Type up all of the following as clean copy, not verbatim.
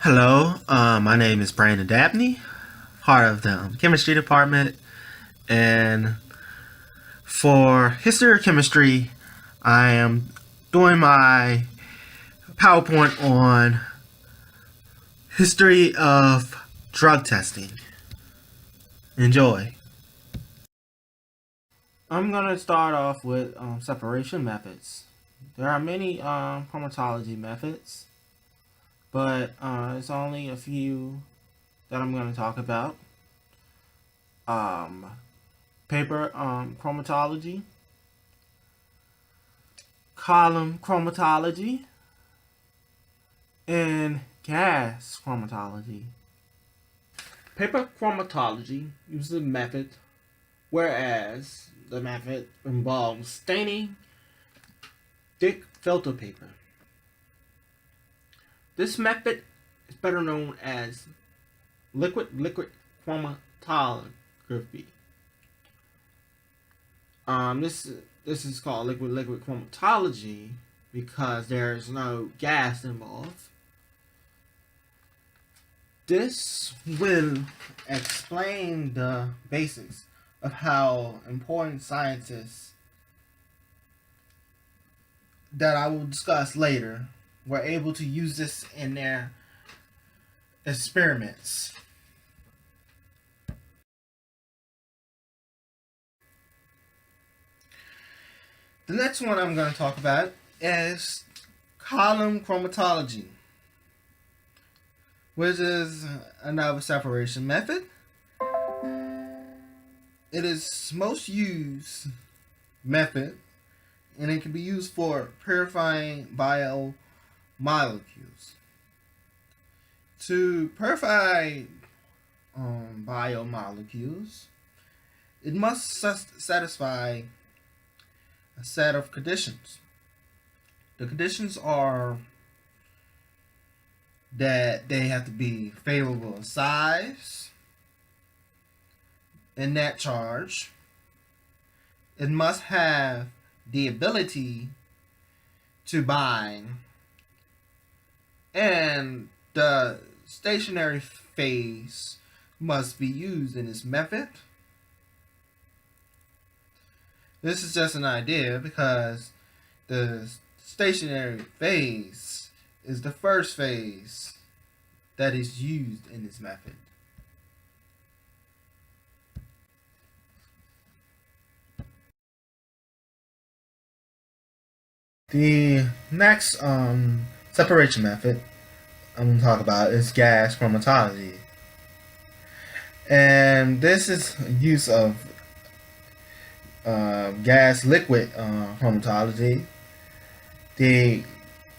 Hello, my name is Brandon Dabney, part of the chemistry department, and for history or chemistry, I am doing my PowerPoint on history of drug testing. Enjoy. I'm going to start off with separation methods. There are many chromatology methods, but it's only a few that I'm going to talk about. Um, Paper chromatology, column chromatology, and gas chromatology. Paper chromatology uses a method, whereas the method involves staining thick filter paper. This method is better known as liquid chromatography. This is called liquid chromatology because there's no gas involved. This will explain the basics of how important scientists that I will discuss later were able to use this in their experiments. The next one I'm going to talk about is column chromatology, which is another separation method. It is most used method, and it can be used for purifying biomolecules. To purify biomolecules, it must satisfy a set of conditions. The conditions are that they have to be favorable in size and net charge. It must have the ability to bind, and the stationary phase must be used in this method. This is just an idea because the stationary phase is the first phase that is used in this method. The next separation method I'm going to talk about is gas chromatology. And this is use of gas liquid chromatology. The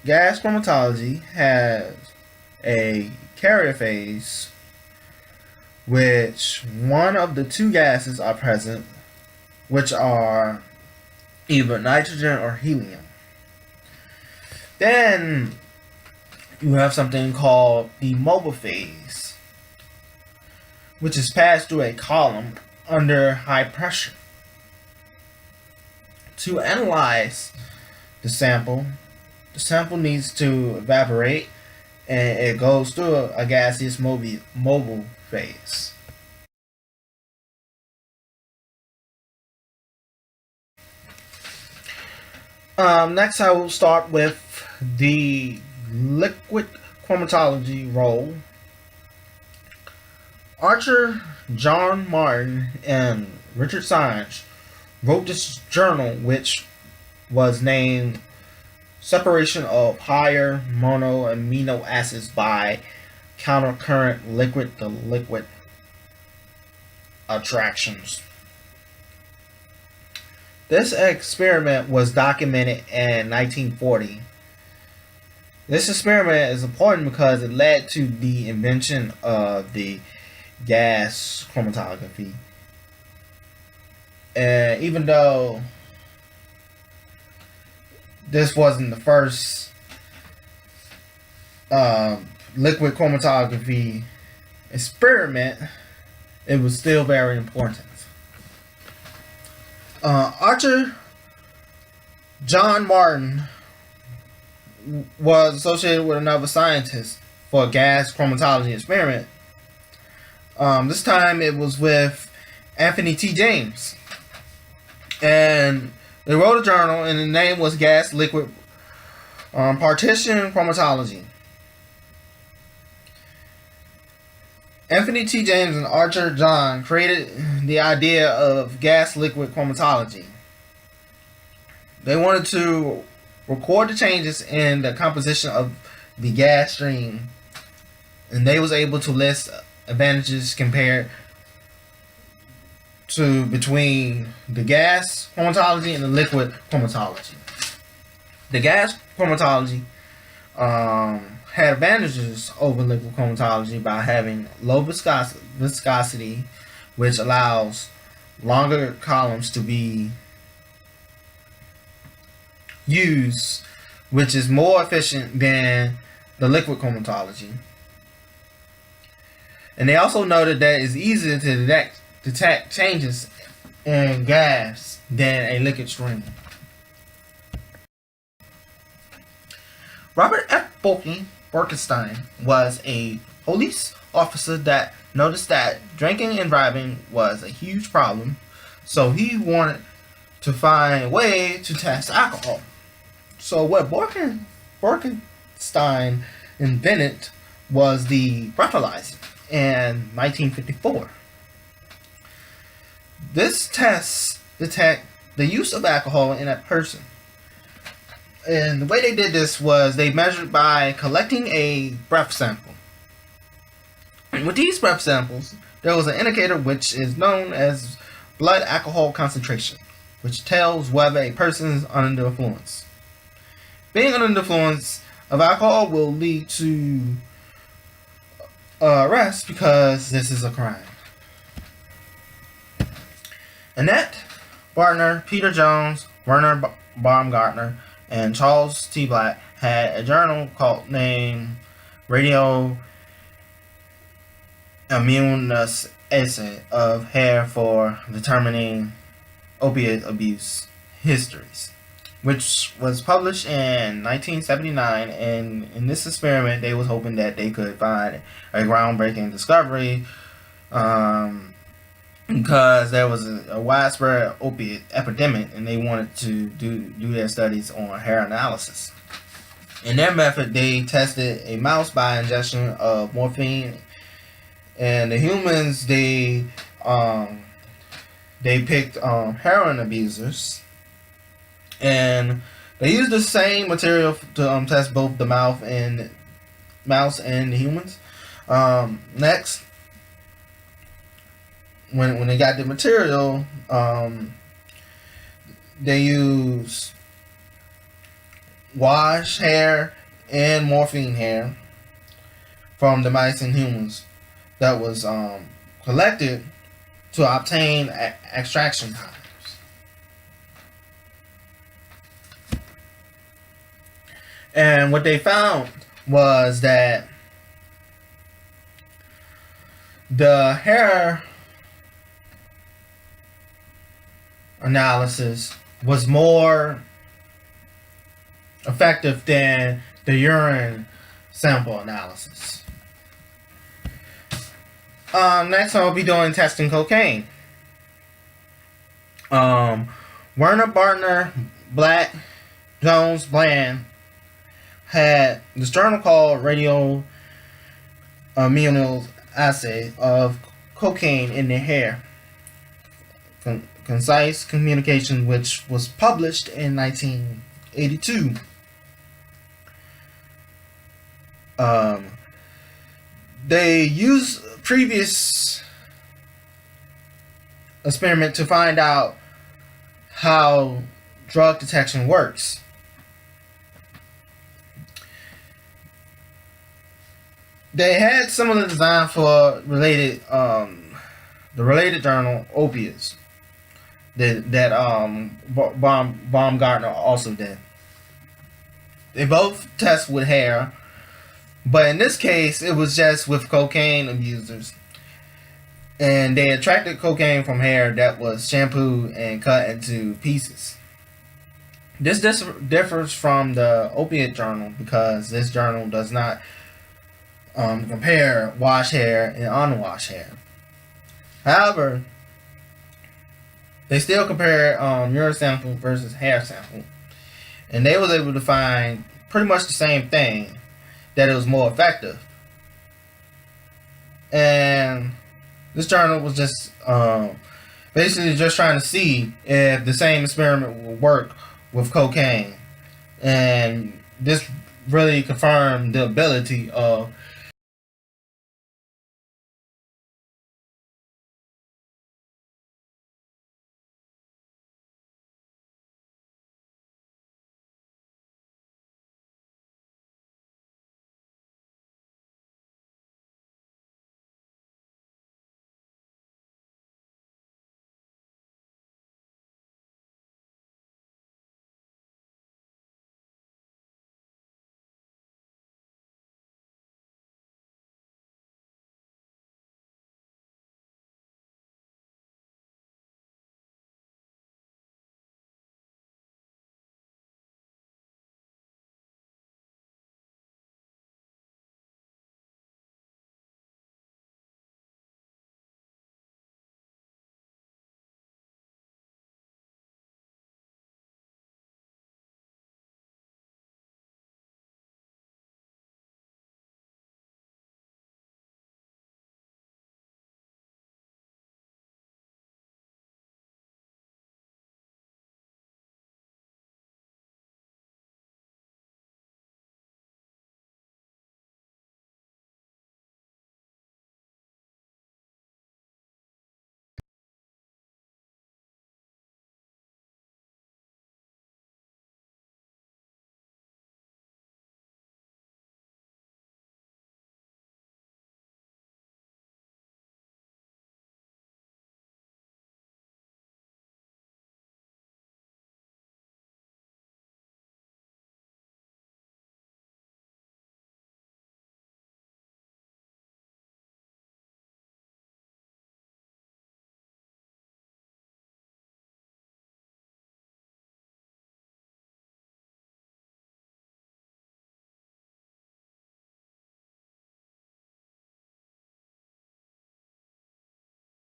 gas chromatology has a carrier phase, which one of the two gases are present, which are either nitrogen or helium. Then you have something called the mobile phase, which is passed through a column under high pressure. To analyze the sample needs to evaporate, and it goes through a gaseous mobile phase. Next, I will start with the liquid chromatology role. Archer, John Martin, and Richard Synge wrote this journal, which was named Separation of Higher Monoamino Acids by Countercurrent Liquid-to-Liquid Attractions. This experiment was documented in 1940. This experiment is important because it led to the invention of the gas chromatography. And even though this wasn't the first liquid chromatography experiment, it was still very important. Archer John Martin was associated with another scientist, for a gas chromatology experiment. This time it was with Anthony T. James. And they wrote a journal, and the name was Gas Liquid Partition Chromatology. Anthony T. James and Archer John created the idea of gas liquid chromatology. They wanted to record the changes in the composition of the gas stream, and they was able to list advantages compared to between the gas chromatology and the liquid chromatology. The gas chromatology had advantages over liquid chromatology by having low viscosity, which allows longer columns to be used, which is more efficient than the liquid chromatology. And they also noted that it's easier to detect changes in gas than a liquid stream. Robert F. Borkenstein was a police officer that noticed that drinking and driving was a huge problem, so he wanted to find a way to test alcohol. So what Borkenstein invented was the breathalyzer in 1954. This test detects the use of alcohol in a person. And the way they did this was they measured by collecting a breath sample. And with these breath samples, there was an indicator which is known as blood alcohol concentration, which tells whether a person is under the influence. Being under the influence of alcohol will lead to arrest because this is a crime. Annette Bartner, Peter Jones, Werner Baumgartner, and Charles T. Black had a journal named Radio Immunoassay of hair for determining opiate abuse histories, which was published in 1979. And in this experiment, they was hoping that they could find a groundbreaking discovery, because there was a widespread opiate epidemic, and they wanted to do their studies on hair analysis. In their method, they tested a mouse by ingestion of morphine, and the humans they picked heroin abusers, and they used the same material to test both the mouse and the humans. Next, when they got the material, they used wash hair and morphine hair from the mice and humans that was collected to obtain extraction times. And what they found was that the hair analysis was more effective than the urine sample analysis. Next, I'll be doing testing cocaine. Werner Bartner, Black, Jones, Bland had this journal called Radio Immunoassay of cocaine in their hair. Concise Communication, which was published in 1982. They used previous experiment to find out how drug detection works. They had similar design for the related journal Opiates that Baumgartner also did. They both test with hair, but in this case it was just with cocaine abusers, and they extracted cocaine from hair that was shampooed and cut into pieces. This differs from the opiate journal because this journal does not compare wash hair and unwashed hair. However, they still compare urine sample versus hair sample, and they was able to find pretty much the same thing, that it was more effective. And this journal was just basically just trying to see if the same experiment would work with cocaine, and this really confirmed the ability of